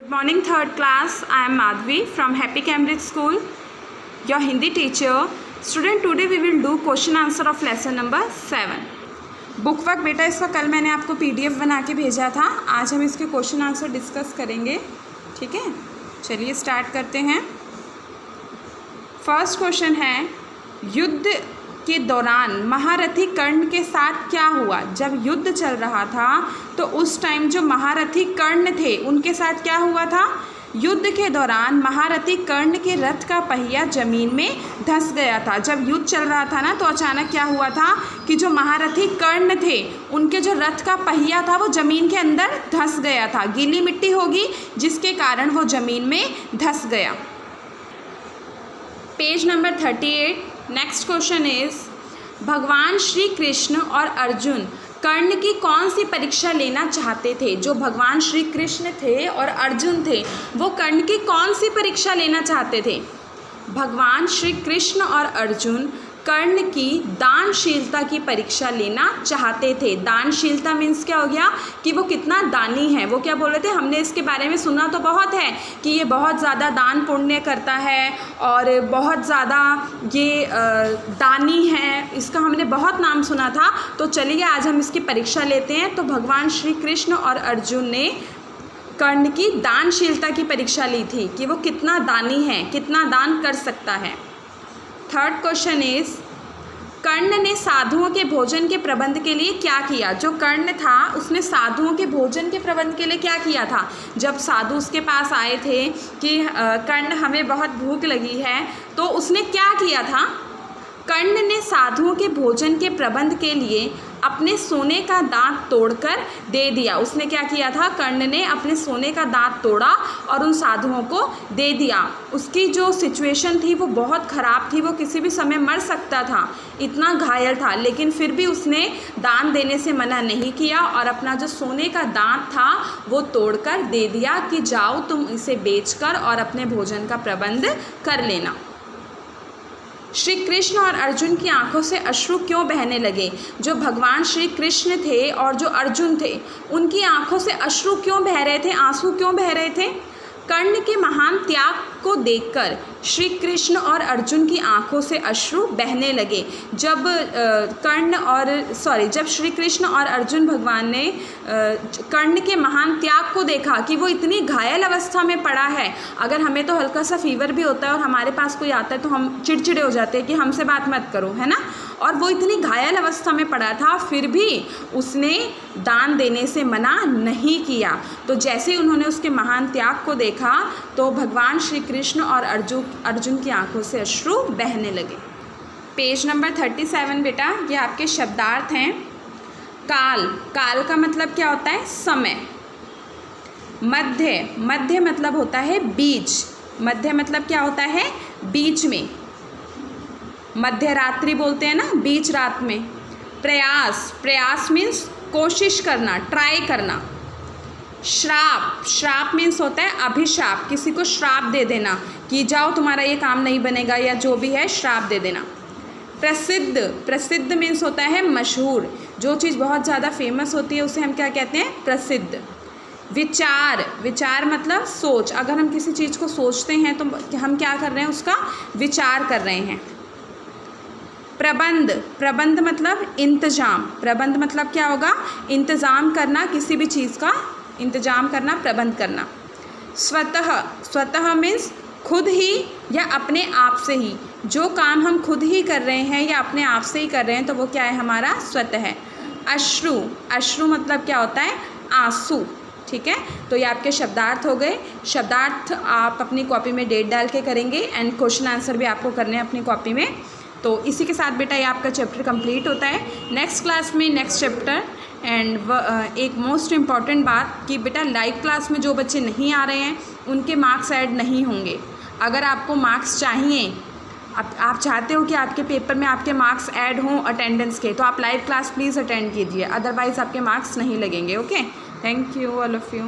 Good morning, third class. I am Madhvi from Happy Cambridge School, your Hindi teacher. Student, today we will do question answer of lesson number 7. Book work बेटा इसका कल मैंने आपको PDF बना के भेजा था. आज हम इसके क्वेश्चन आंसर डिस्कस करेंगे. ठीक है, चलिए स्टार्ट करते हैं. फर्स्ट क्वेश्चन है, युद्ध के दौरान महारथी कर्ण के साथ क्या हुआ? जब युद्ध चल रहा था तो उस टाइम जो महारथी कर्ण थे उनके साथ क्या हुआ था? युद्ध के दौरान महारथी कर्ण के रथ का पहिया जमीन में धंस गया था. जब युद्ध चल रहा था ना तो अचानक क्या हुआ था कि जो महारथी कर्ण थे उनके जो रथ का पहिया था वो ज़मीन के अंदर धंस गया था. गीली मिट्टी होगी जिसके कारण वो ज़मीन में धंस गया. Page number 38. Next question is, भगवान श्री कृष्ण और अर्जुन कर्ण की कौन सी परीक्षा लेना चाहते थे? जो भगवान श्री कृष्ण थे और अर्जुन थे वो कर्ण की कौन सी परीक्षा लेना चाहते थे? भगवान श्री कृष्ण और अर्जुन कर्ण की दानशीलता की परीक्षा लेना चाहते थे. दानशीलता मीन्स क्या हो गया कि वो कितना दानी है. वो क्या बोल रहे थे, हमने इसके बारे में सुना तो बहुत है कि ये बहुत ज़्यादा दान पुण्य करता है और बहुत ज़्यादा ये दानी है. इसका हमने बहुत नाम सुना था. तो चलिए आज हम इसकी परीक्षा लेते हैं. तो भगवान श्री कृष्ण और अर्जुन ने कर्ण की दानशीलता की परीक्षा ली थी कि वो कितना दानी है, कितना दान कर सकता है. थर्ड क्वेश्चन इज, कर्ण ने साधुओं के भोजन के प्रबंध के लिए क्या किया? जो कर्ण था उसने साधुओं के भोजन के प्रबंध के लिए क्या किया था? जब साधु उसके पास आए थे कि कर्ण हमें बहुत भूख लगी है, तो उसने क्या किया था? कर्ण ने साधुओं के भोजन के प्रबंध के लिए अपने सोने का दांत तोड़कर दे दिया. उसने क्या किया था? कर्ण ने अपने सोने का दांत तोड़ा और उन साधुओं को दे दिया. उसकी जो सिचुएशन थी वो बहुत ख़राब थी. वो किसी भी समय मर सकता था, इतना घायल था, लेकिन फिर भी उसने दान देने से मना नहीं किया और अपना जो सोने का दांत था वो तोड़कर दे दिया कि जाओ तुम इसे बेचकर और अपने भोजन का प्रबंध कर लेना. श्री कृष्ण और अर्जुन की आंखों से अश्रु क्यों बहने लगे? जो भगवान श्री कृष्ण थे और जो अर्जुन थे उनकी आंखों से अश्रु क्यों बह रहे थे, आंसू क्यों बह रहे थे? कर्ण के महान त्याग को देखकर श्री कृष्ण और अर्जुन की आंखों से अश्रु बहने लगे. जब श्री कृष्ण और अर्जुन भगवान ने कर्ण के महान त्याग को देखा कि वो इतनी घायल अवस्था में पड़ा है. अगर हमें तो हल्का सा फीवर भी होता है और हमारे पास कोई आता है तो हम चिड़चिड़े हो जाते हैं कि हमसे बात मत करो, है ना. और वो इतनी घायल अवस्था में पड़ा था फिर भी उसने दान देने से मना नहीं किया. तो जैसे ही उन्होंने उसके महान त्याग को देखा तो भगवान श्री कृष्ण और अर्जुन की आंखों से अश्रु बहने लगे. पेज नंबर 37 बेटा, ये आपके शब्दार्थ हैं. काल, काल का मतलब क्या होता है? समय. मध्य, मध्य मतलब होता है बीच. मध्य मतलब क्या होता है? बीच में. मध्य रात्रि बोलते हैं ना, बीच रात में. प्रयास, प्रयास मीन्स कोशिश करना, ट्राई करना. श्राप, श्राप मीन्स होता है अभिशाप, किसी को श्राप दे देना कि जाओ तुम्हारा ये काम नहीं बनेगा या जो भी है श्राप दे देना. प्रसिद्ध, प्रसिद्ध मीन्स होता है मशहूर. जो चीज़ बहुत ज़्यादा फेमस होती है उसे हम क्या कहते हैं? प्रसिद्ध. विचार, विचार मतलब सोच. अगर हम किसी चीज़ को सोचते हैं तो हम क्या कर रहे हैं? उसका विचार कर रहे हैं. प्रबंध, प्रबंध मतलब इंतजाम. प्रबंध मतलब क्या होगा? इंतज़ाम करना, किसी भी चीज़ का इंतजाम करना, प्रबंध करना. स्वतः, स्वतः मीन्स खुद ही या अपने आप से ही. जो काम हम खुद ही कर रहे हैं या अपने आप से ही कर रहे हैं तो वो क्या है? हमारा स्वतः. अश्रु, अश्रु मतलब क्या होता है? आंसू. ठीक है, तो ये आपके शब्दार्थ हो गए. शब्दार्थ आप अपनी कॉपी में डेट डाल के करेंगे एंड क्वेश्चन आंसर भी आपको करने हैं अपनी कॉपी में. तो इसी के साथ बेटा ये आपका चैप्टर कंप्लीट होता है. नेक्स्ट क्लास में नेक्स्ट चैप्टर. एंड एक मोस्ट इम्पॉर्टेंट बात कि बेटा लाइव क्लास में जो बच्चे नहीं आ रहे हैं उनके मार्क्स ऐड नहीं होंगे. अगर आपको मार्क्स चाहिए, आप चाहते हो कि आपके पेपर में आपके मार्क्स ऐड हों अटेंडेंस के, तो आप लाइव क्लास प्लीज़ अटेंड कीजिए, अदरवाइज़ आपके मार्क्स नहीं लगेंगे. Okay, thank you all of you.